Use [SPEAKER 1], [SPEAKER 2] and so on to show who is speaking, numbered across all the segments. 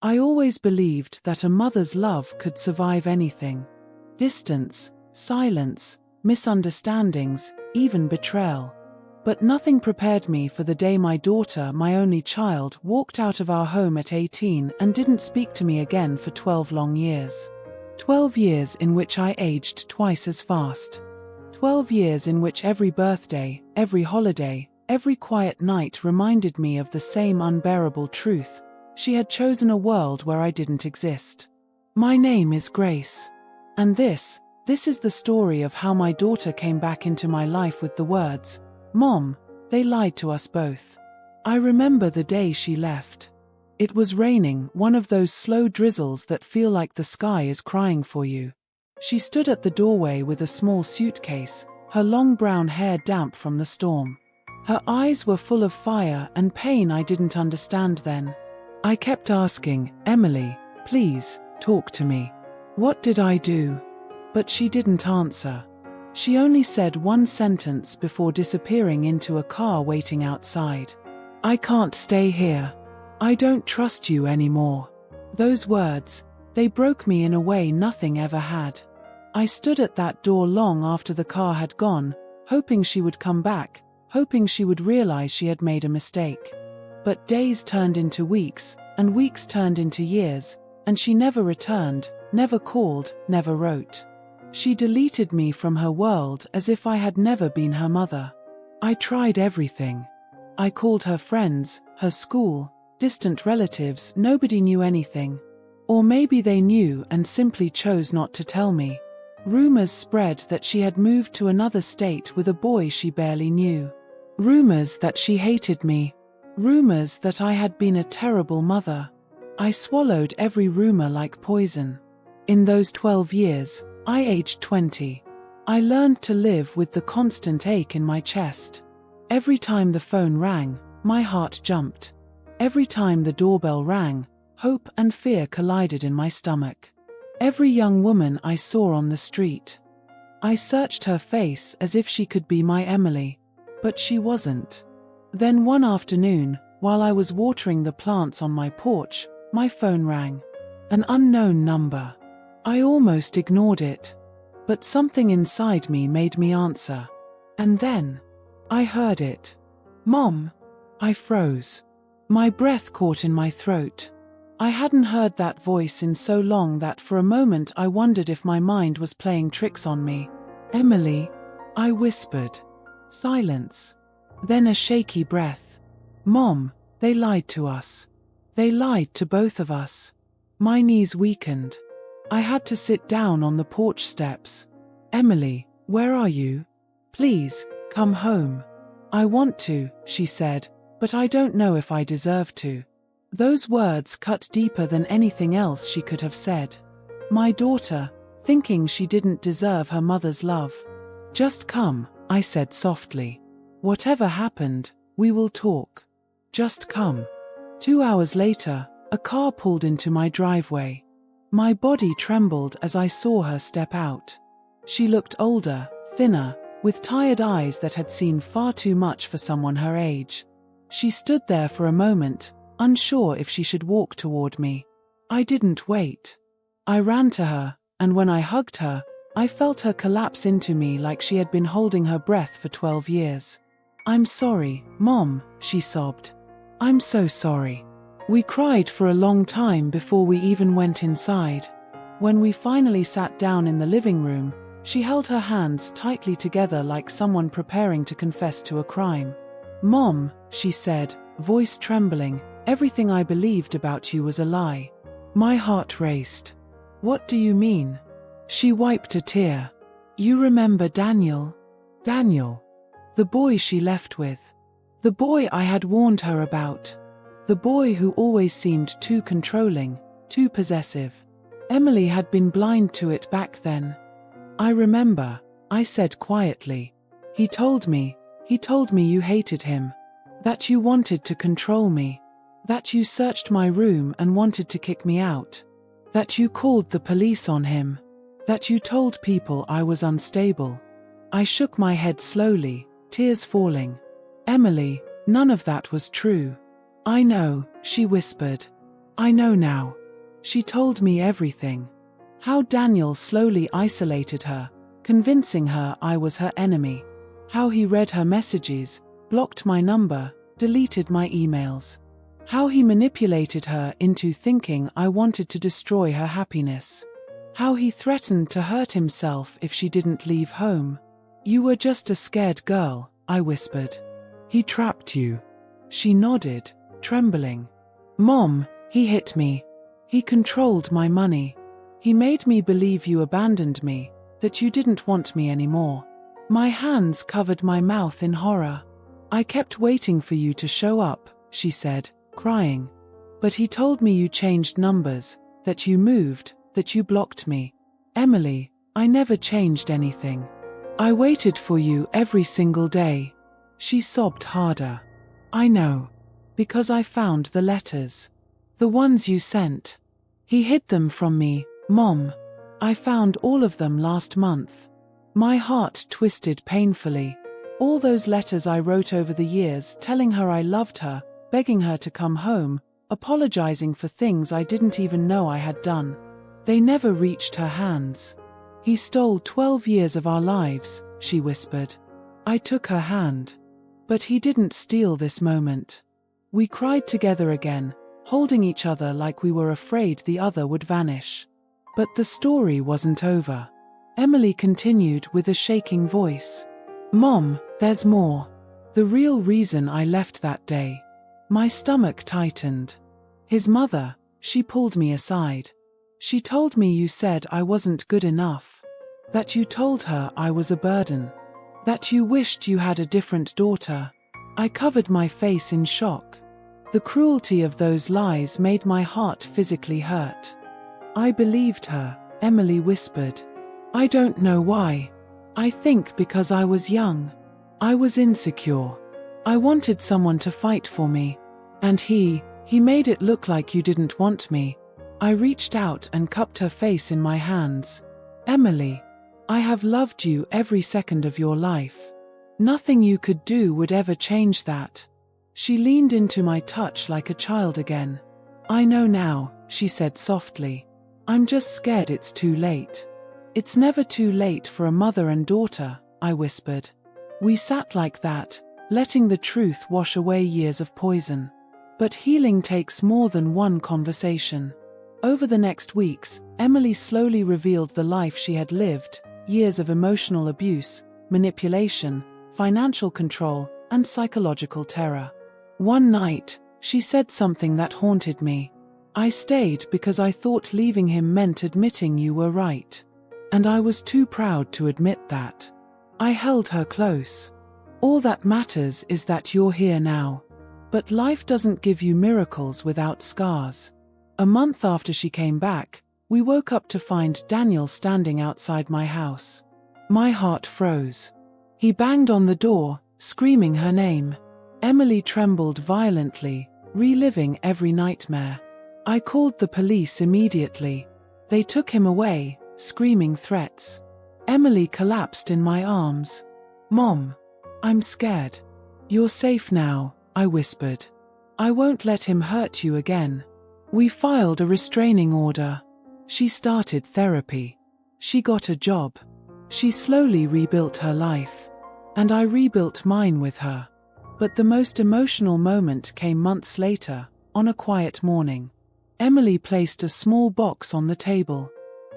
[SPEAKER 1] I always believed that a mother's love could survive anything. Distance, silence, misunderstandings, even betrayal. But nothing prepared me for the day my daughter, my only child, walked out of our home at 18 and didn't speak to me again for 12 long years. 12 years in which I aged twice as fast. 12 years in which every birthday, every holiday, every quiet night reminded me of the same unbearable truth. She had chosen a world where I didn't exist. My name is Grace. And this is the story of how my daughter came back into my life with the words, "Mom, they lied to us both." I remember the day she left. It was raining, one of those slow drizzles that feel like the sky is crying for you. She stood at the doorway with a small suitcase, her long brown hair damp from the storm. Her eyes were full of fire and pain I didn't understand then. I kept asking, "Emily, please, talk to me. What did I do?" But she didn't answer. She only said one sentence before disappearing into a car waiting outside. "I can't stay here. I don't trust you anymore." Those words, they broke me in a way nothing ever had. I stood at that door long after the car had gone, hoping she would come back, hoping she would realize she had made a mistake. But days turned into weeks, and weeks turned into years, and she never returned, never called, never wrote. She deleted me from her world as if I had never been her mother. I tried everything. I called her friends, her school, distant relatives. Nobody knew anything. Or maybe they knew and simply chose not to tell me. Rumors spread that she had moved to another state with a boy she barely knew. Rumors that she hated me. Rumors that I had been a terrible mother. I swallowed every rumor like poison. In those 12 years, I aged 20. I learned to live with the constant ache in my chest. Every time the phone rang, my heart jumped. Every time the doorbell rang, hope and fear collided in my stomach. Every young woman I saw on the street. I searched her face as if she could be my Emily. But she wasn't. Then one afternoon, while I was watering the plants on my porch, my phone rang. An unknown number. I almost ignored it. But something inside me made me answer. And then, I heard it. "Mom." I froze. My breath caught in my throat. I hadn't heard that voice in so long that for a moment I wondered if my mind was playing tricks on me. "Emily," I whispered. Silence. Then a shaky breath. "Mom, they lied to us. They lied to both of us." My knees weakened. I had to sit down on the porch steps. "Emily, where are you? Please, come home." "I want to," she said, "but I don't know if I deserve to." Those words cut deeper than anything else she could have said. My daughter, thinking she didn't deserve her mother's love. "Just come," I said softly. "Whatever happened, we will talk. Just come." 2 hours later, a car pulled into my driveway. My body trembled as I saw her step out. She looked older, thinner, with tired eyes that had seen far too much for someone her age. She stood there for a moment, unsure if she should walk toward me. I didn't wait. I ran to her, and when I hugged her, I felt her collapse into me like she had been holding her breath for 12 years. "I'm sorry, Mom," she sobbed. "I'm so sorry." We cried for a long time before we even went inside. When we finally sat down in the living room, she held her hands tightly together like someone preparing to confess to a crime. "Mom," she said, voice trembling, "everything I believed about you was a lie." My heart raced. "What do you mean?" She wiped a tear. "You remember Daniel?" Daniel. The boy she left with. The boy I had warned her about. The boy who always seemed too controlling, too possessive. Emily had been blind to it back then. "I remember," I said quietly. He told me you hated him. That you wanted to control me. That you searched my room and wanted to kick me out. That you called the police on him. That you told people I was unstable." I shook my head slowly, tears falling. "Emily, none of that was true." "I know," she whispered. I know now. She told me everything. How Daniel slowly isolated her, convincing her I was her enemy. How he read her messages, blocked my number, deleted my emails. How he manipulated her into thinking I wanted to destroy her happiness. How he threatened to hurt himself if she didn't leave home. You were just a scared girl, I whispered. He trapped you. She nodded, trembling. Mom, he hit me. He controlled my money. He made me believe you abandoned me, that you didn't want me anymore. My hands covered my mouth in horror. I kept waiting for you to show up, she said, crying. But he told me you changed numbers, that you moved, that you blocked me. Emily, I never changed anything. I waited for you every single day. She sobbed harder. I know. Because I found the letters. The ones you sent. He hid them from me, Mom. I found all of them last month. My heart twisted painfully. All those letters I wrote over the years telling her I loved her, begging her to come home, apologizing for things I didn't even know I had done. They never reached her hands. He stole 12 years of our lives, she whispered. I took her hand. But he didn't steal this moment. We cried together again, holding each other like we were afraid the other would vanish. But the story wasn't over. Emily continued with a shaking voice. Mom, there's more. The real reason I left that day. My stomach tightened. His mother, she pulled me aside. She told me you said I wasn't good enough. That you told her I was a burden. That you wished you had a different daughter. I covered my face in shock. The cruelty of those lies made my heart physically hurt. I believed her, Emily whispered. I don't know why. I think because I was young. I was insecure. I wanted someone to fight for me. And he made it look like you didn't want me. I reached out and cupped her face in my hands. Emily, I have loved you every second of your life. Nothing you could do would ever change that. She leaned into my touch like a child again. I know now, she said softly. I'm just scared it's too late. It's never too late for a mother and daughter, I whispered. We sat like that, letting the truth wash away years of poison. But healing takes more than one conversation. Over the next weeks, Emily slowly revealed the life she had lived, years of emotional abuse, manipulation, financial control, and psychological terror. One night, she said something that haunted me. I stayed because I thought leaving him meant admitting you were right. And I was too proud to admit that. I held her close. All that matters is that you're here now. But life doesn't give you miracles without scars. A month after she came back, we woke up to find Daniel standing outside my house. My heart froze. He banged on the door, screaming her name. Emily trembled violently, reliving every nightmare. I called the police immediately. They took him away, screaming threats. Emily collapsed in my arms. Mom, I'm scared. You're safe now, I whispered. I won't let him hurt you again. We filed a restraining order. She started therapy. She got a job. She slowly rebuilt her life. And I rebuilt mine with her. But the most emotional moment came months later, on a quiet morning. Emily placed a small box on the table.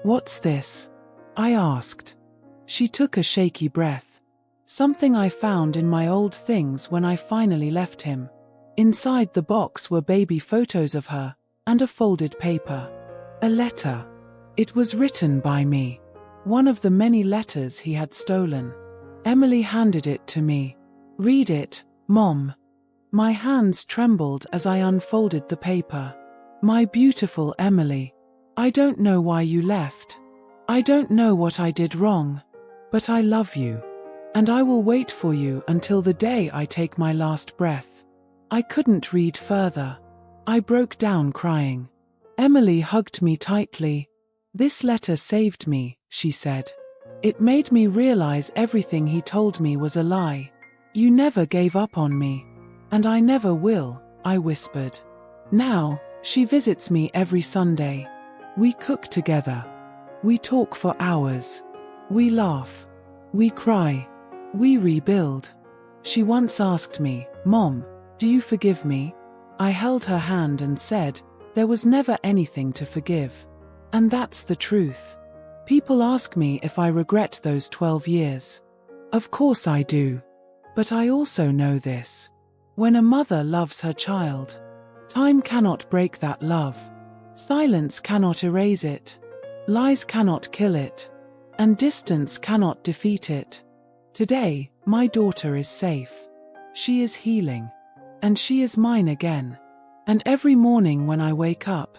[SPEAKER 1] What's this? I asked. She took a shaky breath. Something I found in my old things when I finally left him. Inside the box were baby photos of her, and a folded paper. A letter. It was written by me. One of the many letters he had stolen. Emily handed it to me. Read it, Mom. My hands trembled as I unfolded the paper. My beautiful Emily. I don't know why you left. I don't know what I did wrong. But I love you. And I will wait for you until the day I take my last breath. I couldn't read further. I broke down crying. Emily hugged me tightly. This letter saved me, she said. It made me realize everything he told me was a lie. You never gave up on me. And I never will, I whispered. Now, She visits me every Sunday. We cook together. We talk for hours. We laugh. We cry. We rebuild. She once asked me, "Mom, do you forgive me?" I held her hand and said, "There was never anything to forgive." And that's the truth. People ask me if I regret those 12 years. Of course I do. But I also know this. When a mother loves her child, time cannot break that love. Silence cannot erase it. Lies cannot kill it. And distance cannot defeat it. Today, my daughter is safe. She is healing. And she is mine again. And every morning when I wake up,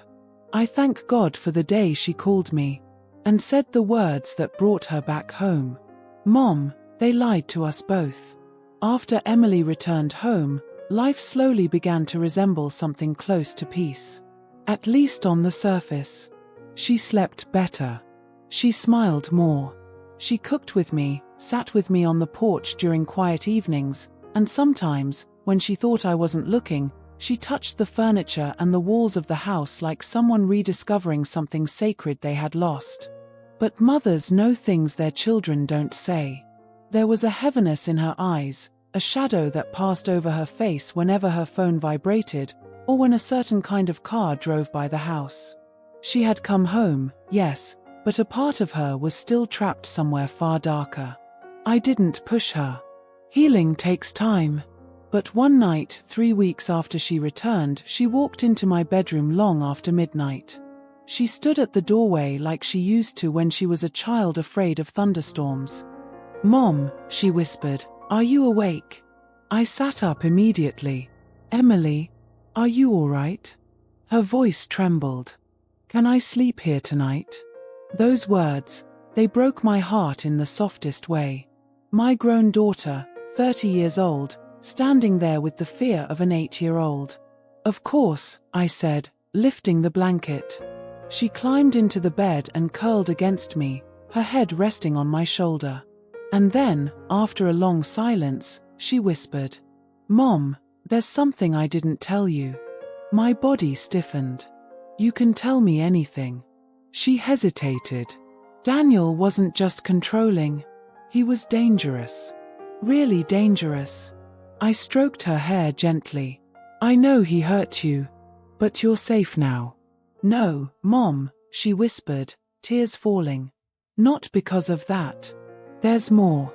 [SPEAKER 1] I thank God for the day she called me and said the words that brought her back home. Mom, they lied to us both. After Emily returned home, life slowly began to resemble something close to peace. At least on the surface. She slept better. She smiled more. She cooked with me, sat with me on the porch during quiet evenings, and sometimes, when she thought I wasn't looking, she touched the furniture and the walls of the house like someone rediscovering something sacred they had lost. But mothers know things their children don't say. There was a heaviness in her eyes, a shadow that passed over her face whenever her phone vibrated, or when a certain kind of car drove by the house. She had come home, yes, but a part of her was still trapped somewhere far darker. I didn't push her. Healing takes time. But one night, 3 weeks after she returned, she walked into my bedroom long after midnight. She stood at the doorway like she used to when she was a child afraid of thunderstorms. "Mom," she whispered, "are you awake?" I sat up immediately. "Emily, are you all right?" Her voice trembled. "Can I sleep here tonight?" Those words, they broke my heart in the softest way. My grown daughter, 30 years old, standing there with the fear of an 8-year-old. "Of course," I said, lifting the blanket. She climbed into the bed and curled against me, her head resting on my shoulder. And then, after a long silence, she whispered, "Mom, there's something I didn't tell you." My body stiffened. "You can tell me anything." She hesitated. Daniel wasn't just controlling. He was dangerous. Really dangerous. I stroked her hair gently. "I know he hurt you. But you're safe now." "No, Mom," she whispered, tears falling. "Not because of that. There's more.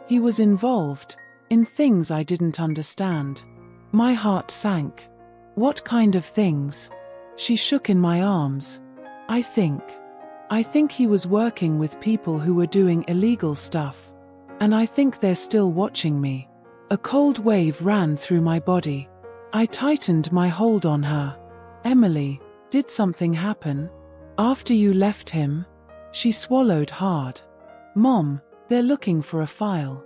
[SPEAKER 1] He was involved in things I didn't understand." My heart sank. "What kind of things?" She shook in my arms. I think he was working with people who were doing illegal stuff. And I think they're still watching me." A cold wave ran through my body. I tightened my hold on her. "Emily, did something happen? After you left him?" She swallowed hard. "Mom, they're looking for a file."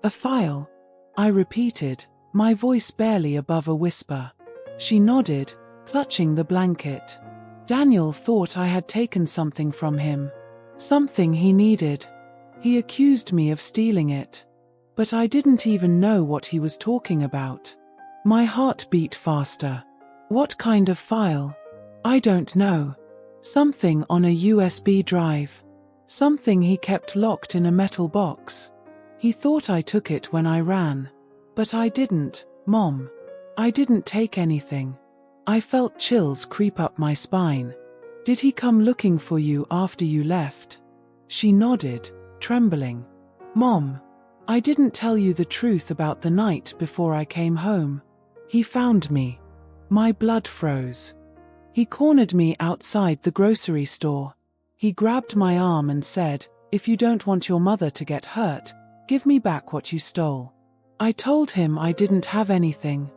[SPEAKER 1] "A file?" I repeated, my voice barely above a whisper. She nodded, clutching the blanket. Daniel thought I had taken something from him. Something he needed. He accused me of stealing it. But I didn't even know what he was talking about. My heart beat faster. "What kind of file?" "I don't know. Something on a USB drive. Something he kept locked in a metal box. He thought I took it when I ran. But I didn't, Mom. I didn't take anything." I felt chills creep up my spine. "Did he come looking for you after you left?" She nodded, trembling. "Mom, I didn't tell you the truth about the night before I came home. He found me." My blood froze. He cornered me outside the grocery store. He grabbed my arm and said, "If you don't want your mother to get hurt, give me back what you stole." I told him I didn't have anything.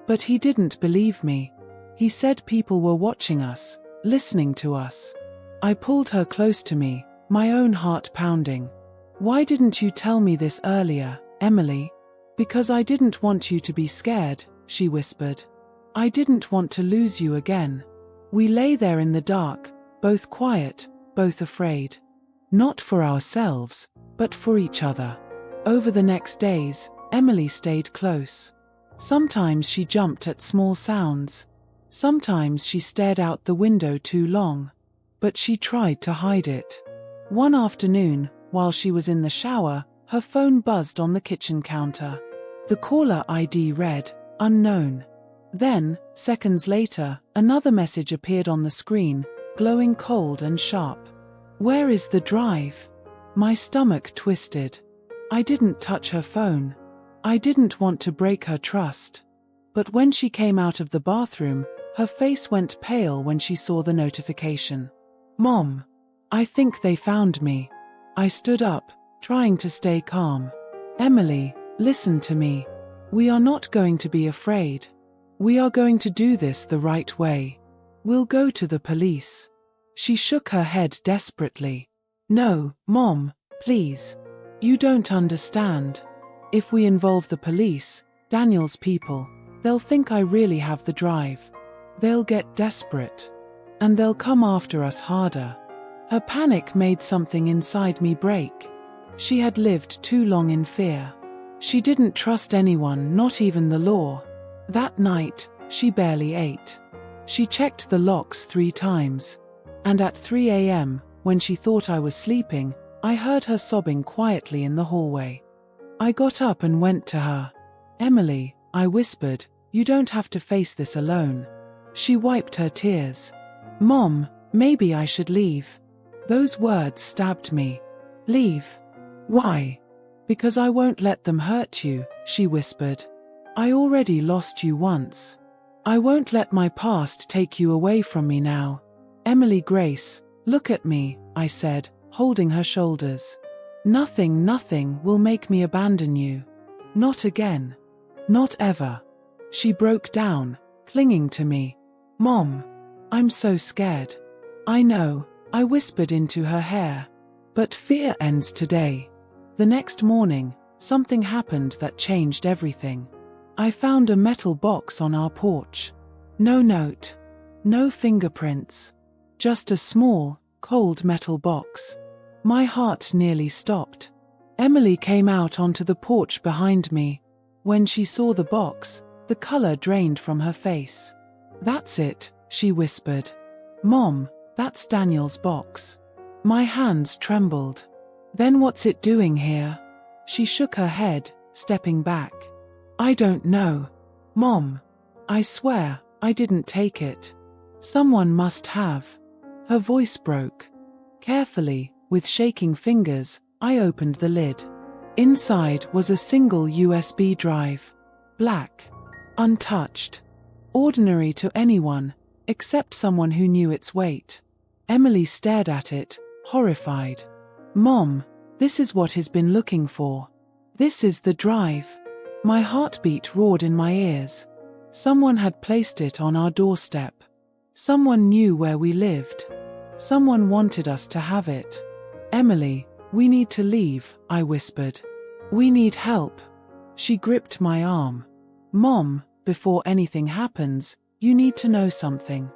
[SPEAKER 1] But he didn't believe me. He said people were watching us, listening to us. I pulled her close to me, my own heart pounding. "Why didn't you tell me this earlier, Emily?" "Because I didn't want you to be scared," she whispered. "I didn't want to lose you again." We lay there in the dark, both quiet, both afraid. Not for ourselves, but for each other. Over the next days, Emily stayed close. Sometimes she jumped at small sounds. Sometimes she stared out the window too long, but she tried to hide it. One afternoon, while she was in the shower, her phone buzzed on the kitchen counter. The caller ID read, "Unknown." Then, seconds later, another message appeared on the screen, glowing cold and sharp. "Where is the drive?" My stomach twisted. I didn't touch her phone. I didn't want to break her trust. But when she came out of the bathroom, her face went pale when she saw the notification. "Mom, I think they found me." I stood up, trying to stay calm. "Emily, listen to me. We are not going to be afraid. We are going to do this the right way. We'll go to the police." She shook her head desperately. "No, Mom, please. You don't understand. If we involve the police, Daniel's people, they'll think I really have the drive. They'll get desperate. And they'll come after us harder." Her panic made something inside me break. She had lived too long in fear. She didn't trust anyone, not even the law. That night, she barely ate. She checked the locks 3 times. And at 3 a.m., when she thought I was sleeping, I heard her sobbing quietly in the hallway. I got up and went to her. "Emily," I whispered, "you don't have to face this alone." She wiped her tears. "Mom, maybe I should leave." Those words stabbed me. "Leave? Why?" "Because I won't let them hurt you," she whispered. "I already lost you once. I won't let my past take you away from me now." "Emily Grace, look at me," I said, holding her shoulders. Nothing will make me abandon you. Not again. Not ever." She broke down, clinging to me. "Mom, I'm so scared." "I know," I whispered into her hair. "But fear ends today." The next morning, something happened that changed everything. I found a metal box on our porch. No note. No fingerprints. Just a small, cold metal box. My heart nearly stopped. Emily came out onto the porch behind me. When she saw the box, the color drained from her face. "That's it," she whispered. "Mom, that's Daniel's box." My hands trembled. "Then what's it doing here?" She shook her head, stepping back. "I don't know. Mom, I swear, I didn't take it. Someone must have." Her voice broke. Carefully, with shaking fingers, I opened the lid. Inside was a single USB drive. Black. Untouched. Ordinary to anyone, except someone who knew its weight. Emily stared at it, horrified. "Mom, this is what he's been looking for. This is the drive." My heartbeat roared in my ears. Someone had placed it on our doorstep. Someone knew where we lived. Someone wanted us to have it. "Emily, we need to leave," I whispered. "We need help." She gripped my arm. "Mom, before anything happens, you need to know something.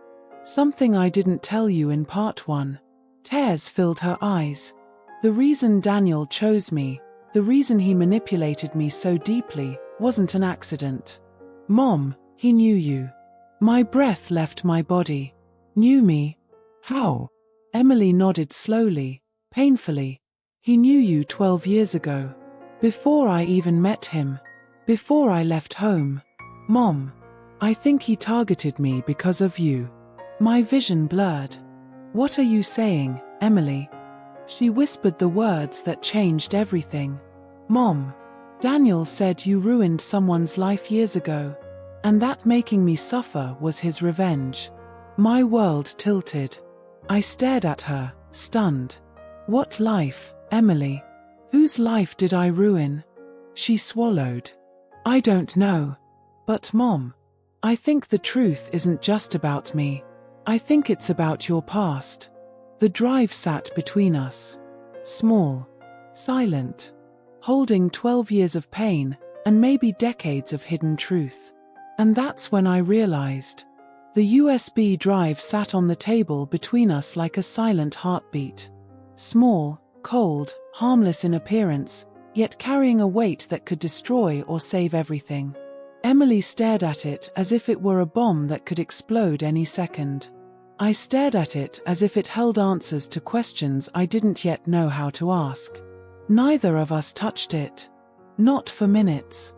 [SPEAKER 1] Something I didn't tell you in part 1. Tears filled her eyes. The reason Daniel chose me, the reason he manipulated me so deeply, wasn't an accident. Mom, he knew you. My breath left my body. Knew me? How? Emily nodded slowly, painfully. He knew you 12 years ago. Before I even met him. Before I left home. Mom, I think he targeted me because of you. My vision blurred. What are you saying, Emily? She whispered the words that changed everything. Mom, Daniel said you ruined someone's life years ago, and that making me suffer was his revenge. My world tilted. I stared at her, stunned. What life, Emily? Whose life did I ruin? She swallowed. I don't know. But Mom, I think the truth isn't just about me. I think it's about your past. The drive sat between us. Small. Silent. Holding 12 years of pain, and maybe decades of hidden truth. And that's when I realized. The USB drive sat on the table between us like a silent heartbeat. Small, cold, harmless in appearance, yet carrying a weight that could destroy or save everything. Emily stared at it as if it were a bomb that could explode any second. I stared at it as if it held answers to questions I didn't yet know how to ask. Neither of us touched it. Not for minutes.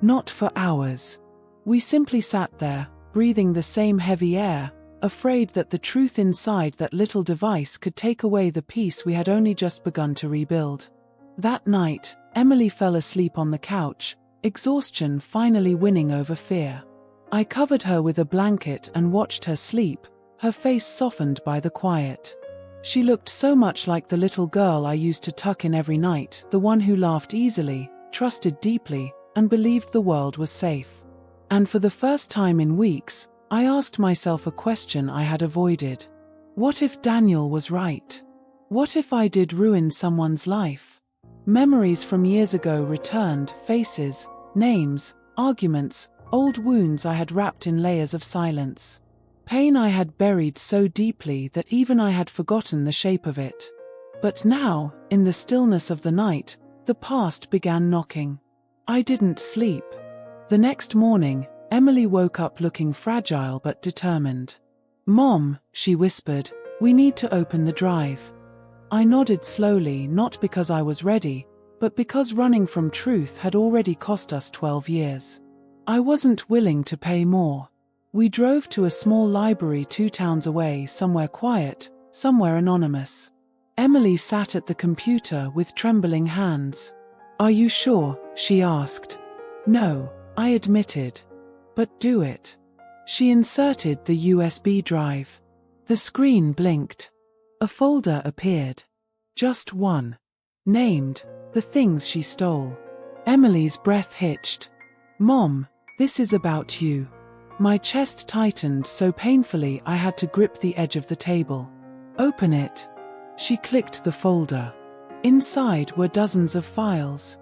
[SPEAKER 1] Not for hours. We simply sat there, breathing the same heavy air, afraid that the truth inside that little device could take away the peace we had only just begun to rebuild. That night, Emily fell asleep on the couch, exhaustion finally winning over fear. I covered her with a blanket and watched her sleep, her face softened by the quiet. She looked so much like the little girl I used to tuck in every night, the one who laughed easily, trusted deeply, and believed the world was safe. And for the first time in weeks, I asked myself a question I had avoided. What if Daniel was right? What if I did ruin someone's life? Memories from years ago returned, faces, names, arguments, old wounds I had wrapped in layers of silence. Pain I had buried so deeply that even I had forgotten the shape of it. But now, in the stillness of the night, the past began knocking. I didn't sleep. The next morning, Emily woke up looking fragile but determined. "Mom," she whispered, "we need to open the drive." I nodded slowly, not because I was ready, but because running from truth had already cost us 12 years. I wasn't willing to pay more. We drove to a small library 2 towns away, somewhere quiet, somewhere anonymous. Emily sat at the computer with trembling hands. "Are you sure?" she asked. "No," I admitted. "But do it." She inserted the USB drive. The screen blinked. A folder appeared. Just one. Named, "The Things She Stole." Emily's breath hitched. "Mom, this is about you." My chest tightened so painfully I had to grip the edge of the table. "Open it." She clicked the folder. Inside were dozens of files.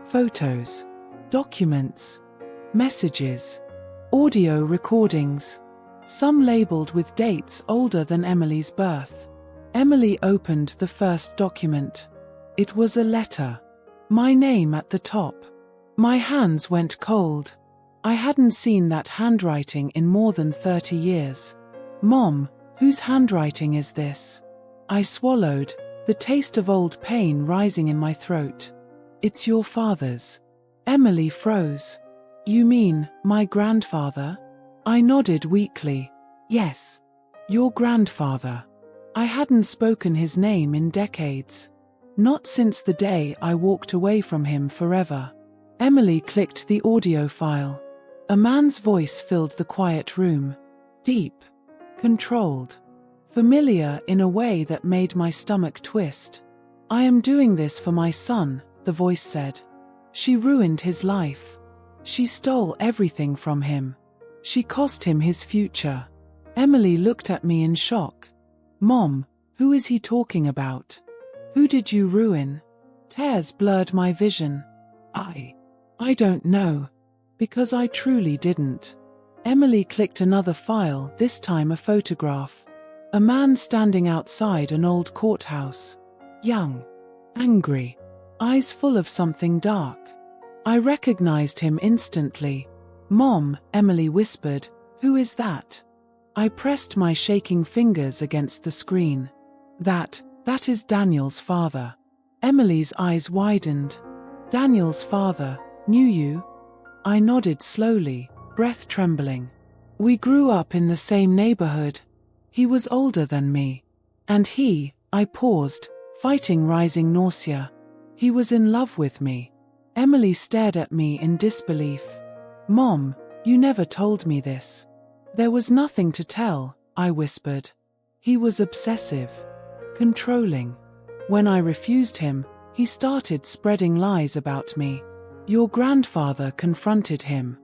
[SPEAKER 1] Photos. Documents. Messages. Audio recordings. Some labeled with dates older than Emily's birth. Emily opened the first document. It was a letter. My name at the top. My hands went cold. I hadn't seen that handwriting in more than 30 years. "Mom, whose handwriting is this?" I swallowed, the taste of old pain rising in my throat. "It's your father's." Emily froze. "You mean, my grandfather?" I nodded weakly. "Yes. Your grandfather." I hadn't spoken his name in decades. Not since the day I walked away from him forever. Emily clicked the audio file. A man's voice filled the quiet room. Deep. Controlled. Familiar in a way that made my stomach twist. "I am doing this for my son," the voice said. "She ruined his life. She stole everything from him. She cost him his future." Emily looked at me in shock. "Mom, who is he talking about? Who did you ruin?" Tears blurred my vision. I don't know. Because I truly didn't. Emily clicked another file, this time a photograph. A man standing outside an old courthouse. Young. Angry. Eyes full of something dark. I recognized him instantly. "Mom," Emily whispered, "who is that?" I pressed my shaking fingers against the screen. That is Daniel's father." Emily's eyes widened. "Daniel's father, knew you?" I nodded slowly, breath trembling. "We grew up in the same neighborhood. He was older than me. And I paused, fighting rising nausea. "He was in love with me." Emily stared at me in disbelief. "Mom, you never told me this." "There was nothing to tell," I whispered. "He was obsessive. Controlling. When I refused him, he started spreading lies about me. Your grandfather confronted him.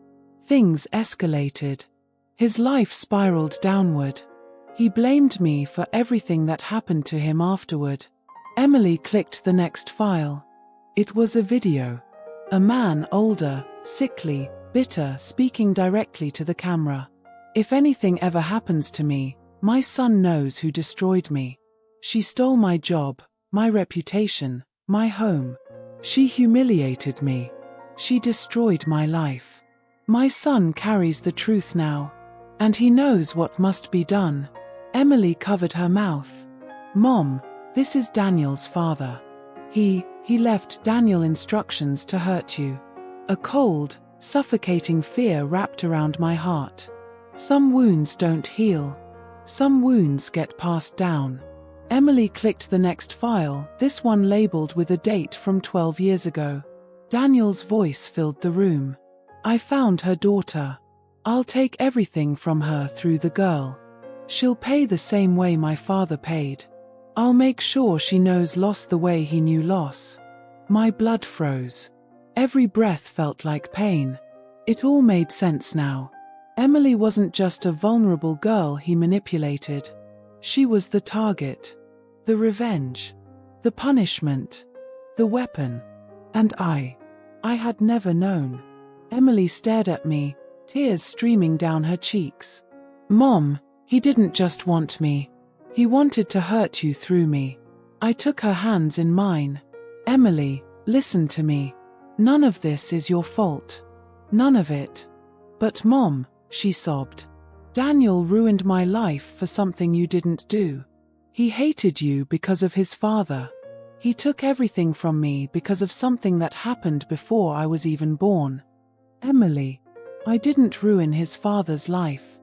[SPEAKER 1] Things escalated. His life spiraled downward. He blamed me for everything that happened to him afterward." Emily clicked the next file. It was a video. A man older, sickly, bitter, speaking directly to the camera. "If anything ever happens to me, my son knows who destroyed me. She stole my job, my reputation, my home. She humiliated me. She destroyed my life. My son carries the truth now. And he knows what must be done. Emily covered her mouth. Mom, this is Daniel's father. He left Daniel instructions to hurt you. A cold, suffocating fear wrapped around my heart. Some wounds don't heal. Some wounds get passed down. Emily clicked the next file, this one labeled with a date from 12 years ago. Daniel's voice filled the room. I found her daughter. I'll take everything from her through the girl. She'll pay the same way my father paid. I'll make sure she knows loss the way he knew loss. My blood froze. Every breath felt like pain. It all made sense now. Emily wasn't just a vulnerable girl he manipulated. She was the target. The revenge. The punishment. The weapon. And I had never known. Emily stared at me, tears streaming down her cheeks. Mom, he didn't just want me. He wanted to hurt you through me. I took her hands in mine. Emily, listen to me. None of this is your fault. None of it. But Mom, she sobbed. Daniel ruined my life for something you didn't do. He hated you because of his father. He took everything from me because of something that happened before I was even born. Emily, I didn't ruin his father's life.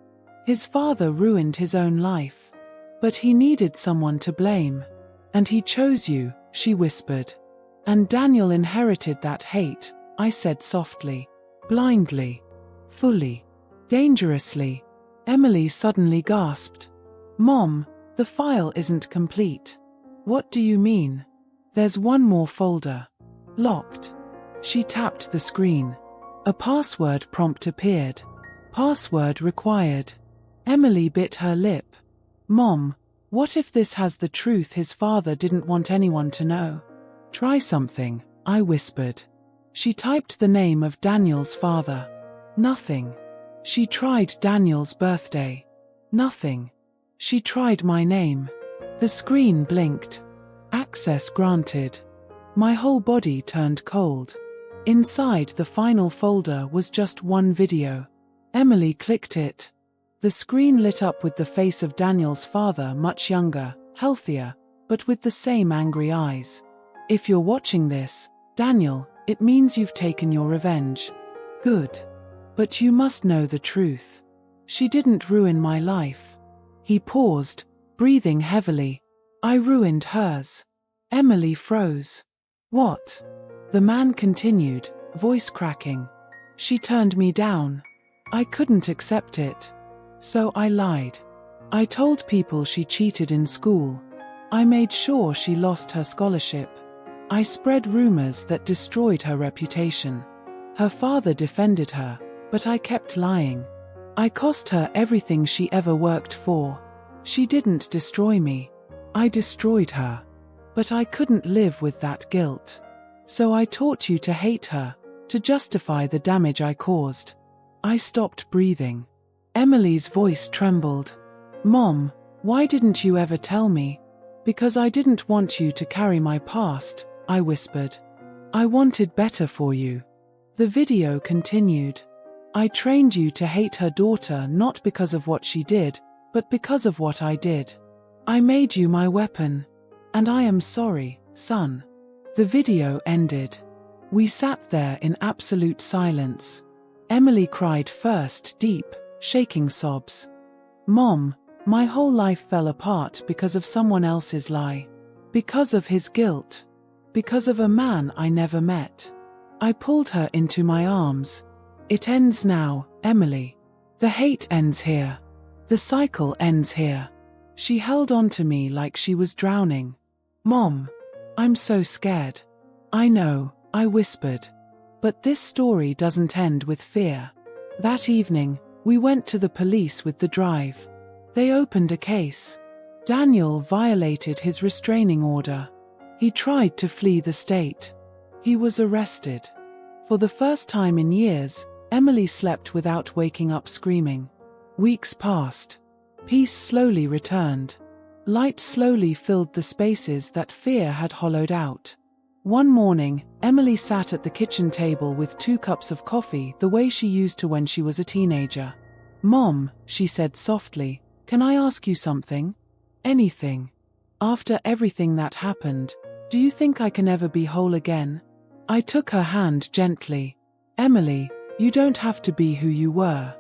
[SPEAKER 1] His father ruined his own life. But he needed someone to blame. And he chose you, she whispered. And Daniel inherited that hate, I said softly. Blindly. Fully. Dangerously. Emily suddenly gasped. Mom, the file isn't complete. What do you mean? There's one more folder. Locked. She tapped the screen. A password prompt appeared. Password required. Emily bit her lip. Mom, what if this has the truth his father didn't want anyone to know? Try something, I whispered. She typed the name of Daniel's father. Nothing. She tried Daniel's birthday. Nothing. She tried my name. The screen blinked. Access granted. My whole body turned cold. Inside the final folder was just one video. Emily clicked it. The screen lit up with the face of Daniel's father, much younger, healthier, but with the same angry eyes. If you're watching this, Daniel, it means you've taken your revenge. Good. But you must know the truth. She didn't ruin my life. He paused, breathing heavily. I ruined hers. Emily froze. What? The man continued, voice cracking. She turned me down. I couldn't accept it. So I lied. I told people she cheated in school. I made sure she lost her scholarship. I spread rumors that destroyed her reputation. Her father defended her, but I kept lying. I cost her everything she ever worked for. She didn't destroy me. I destroyed her. But I couldn't live with that guilt. So I taught you to hate her, to justify the damage I caused. I stopped breathing. Emily's voice trembled. Mom, why didn't you ever tell me? Because I didn't want you to carry my past, I whispered. I wanted better for you. The video continued. I trained you to hate her daughter not because of what she did, but because of what I did. I made you my weapon. And I am sorry, son. The video ended. We sat there in absolute silence. Emily cried first, deep, shaking sobs. Mom, my whole life fell apart because of someone else's lie. Because of his guilt. Because of a man I never met. I pulled her into my arms. It ends now, Emily. The hate ends here. The cycle ends here. She held on to me like she was drowning. Mom, I'm so scared. I know, I whispered. But this story doesn't end with fear. That evening, we went to the police with the drive. They opened a case. Daniel violated his restraining order. He tried to flee the state. He was arrested. For the first time in years, Emily slept without waking up screaming. Weeks passed. Peace slowly returned. Light slowly filled the spaces that fear had hollowed out. One morning, Emily sat at the kitchen table with 2 cups of coffee the way she used to when she was a teenager. "Mom," she said softly, "can I ask you something? Anything. After everything that happened, do you think I can ever be whole again?" I took her hand gently. "Emily, you don't have to be who you were.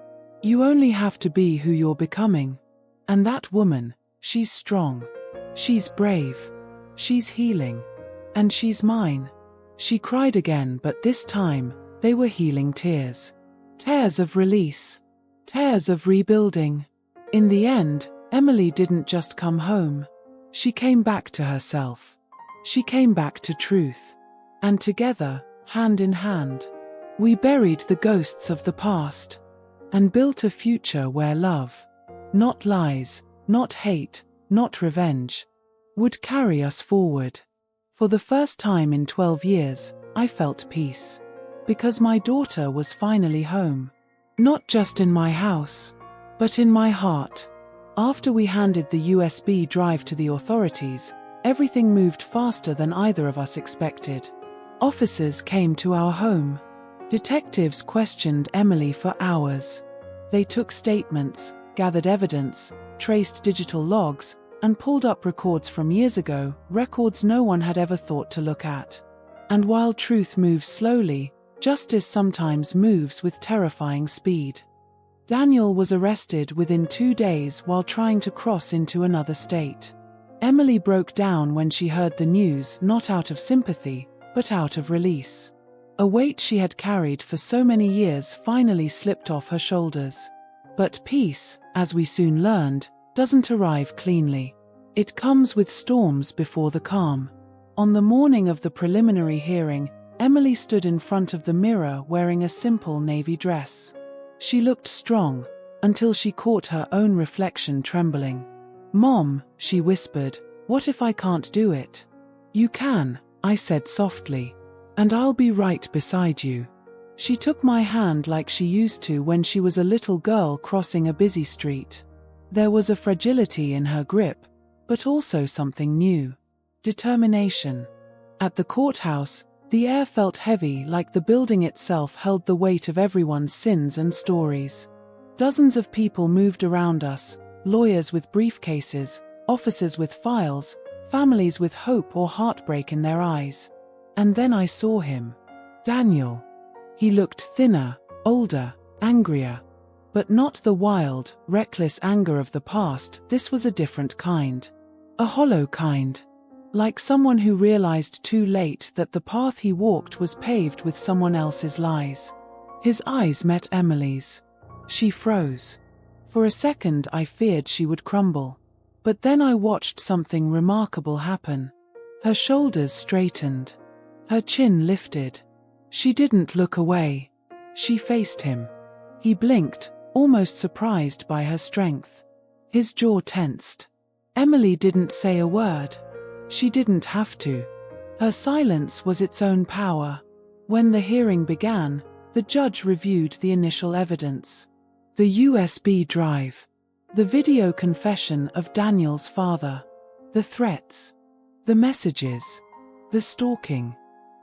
[SPEAKER 1] You only have to be who you're becoming. And that woman, she's strong. She's brave. She's healing. And she's mine." She cried again, but this time, they were healing tears. Tears of release. Tears of rebuilding. In the end, Emily didn't just come home. She came back to herself. She came back to truth. And together, hand in hand, we buried the ghosts of the past and built a future where love, not lies, not hate, not revenge, would carry us forward. For the first time in 12 years, I felt peace. Because my daughter was finally home. Not just in my house, but in my heart. After we handed the USB drive to the authorities, everything moved faster than either of us expected. Officers came to our home. Detectives questioned Emily for hours. They took statements, gathered evidence, traced digital logs, and pulled up records from years ago, records no one had ever thought to look at. And while truth moves slowly, justice sometimes moves with terrifying speed. Daniel was arrested within 2 days while trying to cross into another state. Emily broke down when she heard the news, not out of sympathy, but out of release. A weight she had carried for so many years finally slipped off her shoulders. But peace, as we soon learned, doesn't arrive cleanly. It comes with storms before the calm. On the morning of the preliminary hearing, Emily stood in front of the mirror wearing a simple navy dress. She looked strong, until she caught her own reflection trembling. "Mom," she whispered, "what if I can't do it?" "You can," I said softly. "And I'll be right beside you." She took my hand like she used to when she was a little girl crossing a busy street. There was a fragility in her grip, but also something new. Determination. At the courthouse, the air felt heavy, like the building itself held the weight of everyone's sins and stories. Dozens of people moved around us, lawyers with briefcases, officers with files, families with hope or heartbreak in their eyes. And then I saw him. Daniel. He looked thinner, older, angrier. But not the wild, reckless anger of the past. This was a different kind. A hollow kind. Like someone who realized too late that the path he walked was paved with someone else's lies. His eyes met Emily's. She froze. For a second I feared she would crumble. But then I watched something remarkable happen. Her shoulders straightened. Her chin lifted. She didn't look away. She faced him. He blinked, almost surprised by her strength. His jaw tensed. Emily didn't say a word. She didn't have to. Her silence was its own power. When the hearing began, the judge reviewed the initial evidence. The USB drive. The video confession of Daniel's father. The threats. The messages. The stalking.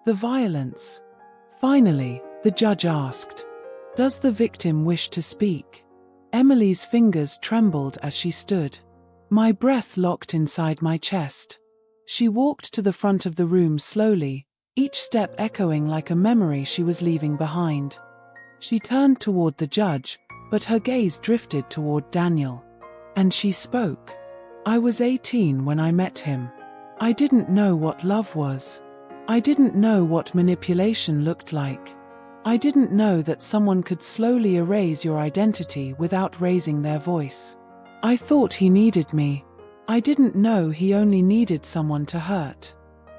[SPEAKER 1] The violence. Finally, the judge asked, "Does the victim wish to speak?" Emily's fingers trembled as she stood. My breath locked inside my chest. She walked to the front of the room slowly, each step echoing like a memory she was leaving behind. She turned toward the judge, but her gaze drifted toward Daniel. And she spoke. "I was 18 when I met him. I didn't know what love was. I didn't know what manipulation looked like. I didn't know that someone could slowly erase your identity without raising their voice. I thought he needed me. I didn't know he only needed someone to hurt."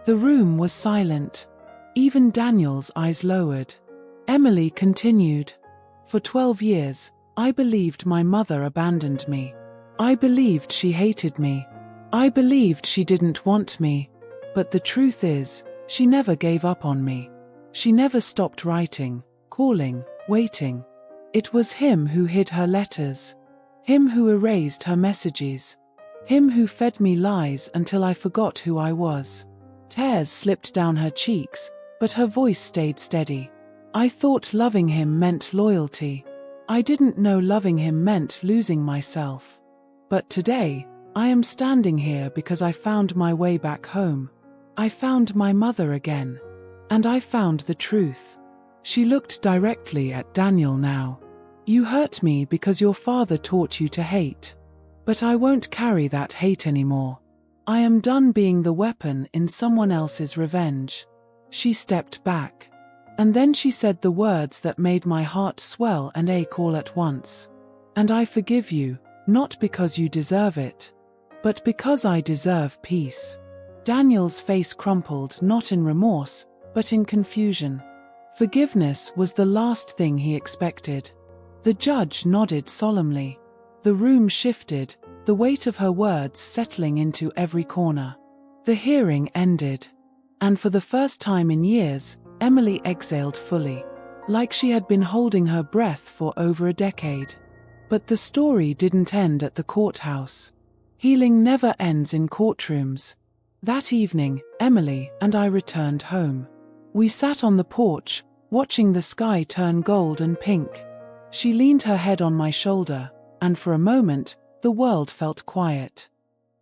[SPEAKER 1] The room was silent. Even Daniel's eyes lowered. Emily continued. "For 12 years, I believed my mother abandoned me. I believed she hated me. I believed she didn't want me. But the truth is, she never gave up on me. She never stopped writing, calling, waiting. It was him who hid her letters. Him who erased her messages. Him who fed me lies until I forgot who I was. Tears slipped down her cheeks, but her voice stayed steady. I thought loving him meant loyalty. I didn't know loving him meant losing myself. But today, I am standing here because I found my way back home. I found my mother again. And I found the truth. She looked directly at Daniel now. You hurt me because your father taught you to hate. But I won't carry that hate anymore. I am done being the weapon in someone else's revenge. She stepped back. And then she said the words that made my heart swell and ache all at once. And I forgive you, not because you deserve it, but because I deserve peace. Daniel's face crumpled, not in remorse, but in confusion. Forgiveness was the last thing he expected. The judge nodded solemnly. The room shifted, the weight of her words settling into every corner. The hearing ended. And for the first time in years, Emily exhaled fully, like she had been holding her breath for over a decade. But the story didn't end at the courthouse. Healing never ends in courtrooms. That evening, Emily and I returned home. We sat on the porch, watching the sky turn gold and pink. She leaned her head on my shoulder, and for a moment, the world felt quiet.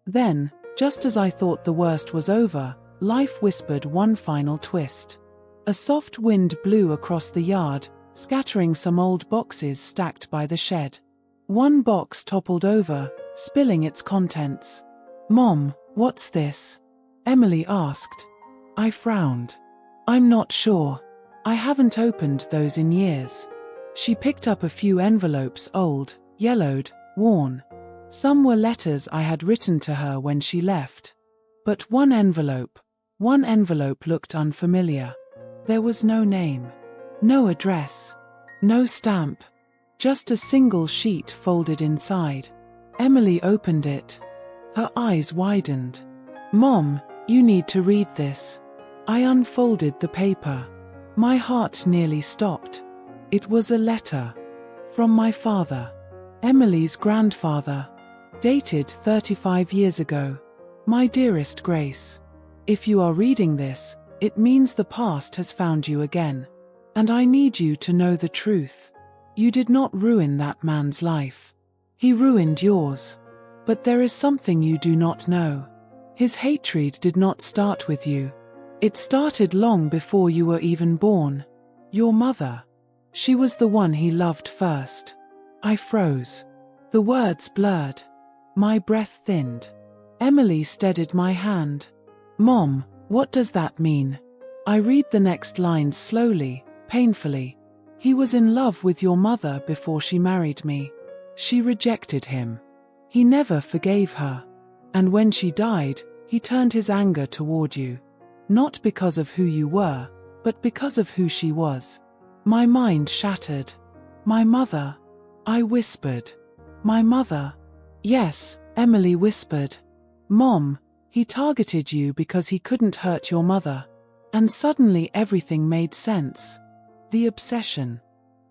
[SPEAKER 1] Then, just as I thought the worst was over, life whispered one final twist. A soft wind blew across the yard, scattering some old boxes stacked by the shed. One box toppled over, spilling its contents. "Mom, what's this?" Emily asked. I frowned. "I'm not sure. I haven't opened those in years." She picked up a few envelopes, old, yellowed, worn. Some were letters I had written to her when she left. But one envelope looked unfamiliar. There was no name, no address, no stamp, just a single sheet folded inside. Emily opened it. Her eyes widened. "Mom, you need to read this." I unfolded the paper. My heart nearly stopped. It was a letter. From my father. Emily's grandfather. Dated 35 years ago. "My dearest Grace, if you are reading this, it means the past has found you again. And I need you to know the truth. You did not ruin that man's life. He ruined yours. But there is something you do not know. His hatred did not start with you. It started long before you were even born. Your mother. She was the one he loved first." I froze. The words blurred. My breath thinned. Emily steadied my hand. "Mom, what does that mean?" I read the next lines slowly, painfully. "He was in love with your mother before she married me. She rejected him. He never forgave her. And when she died, he turned his anger toward you. Not because of who you were, but because of who she was." My mind shattered. "My mother?" I whispered. "My mother?" "Yes," Emily whispered. "Mom, he targeted you because he couldn't hurt your mother." And suddenly everything made sense. The obsession.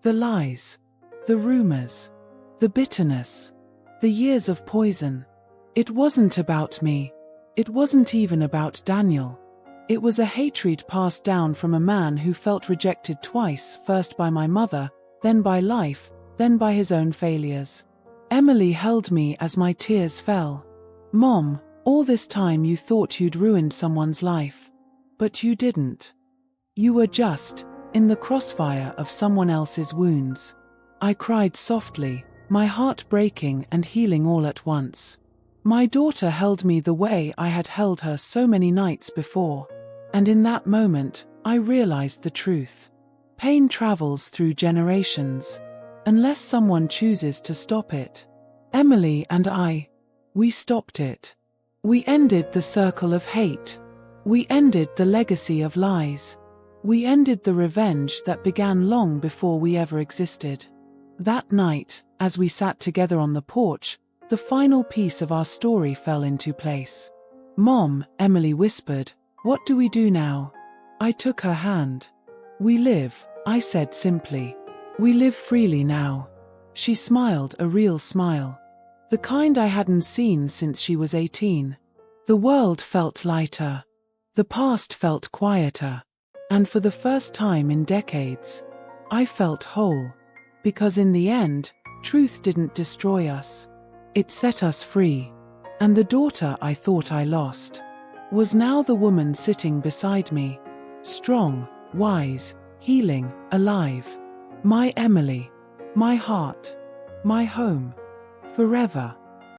[SPEAKER 1] The lies. The rumors. The bitterness. The years of poison. It wasn't about me. It wasn't even about Daniel. It was a hatred passed down from a man who felt rejected twice, first by my mother, then by life, then by his own failures. Emily held me as my tears fell. "Mom, all this time you thought you'd ruined someone's life. But you didn't. You were just in the crossfire of someone else's wounds." I cried softly, my heart breaking and healing all at once. My daughter held me the way I had held her so many nights before. And in that moment, I realized the truth. Pain travels through generations, unless someone chooses to stop it. Emily and we stopped it. We ended the circle of hate. We ended the legacy of lies. We ended the revenge that began long before we ever existed. That night, as we sat together on the porch, the final piece of our story fell into place. "Mom," Emily whispered, "what do we do now?" I took her hand. "We live," I said simply. "We live freely now." She smiled, a real smile. The kind I hadn't seen since she was 18. The world felt lighter. The past felt quieter, and for the first time in decades, I felt whole, because in the end, truth didn't destroy us. It set us free, and the daughter I thought I lost was now the woman sitting beside me, strong, wise, healing, alive. My Emily, my heart, my home, forever.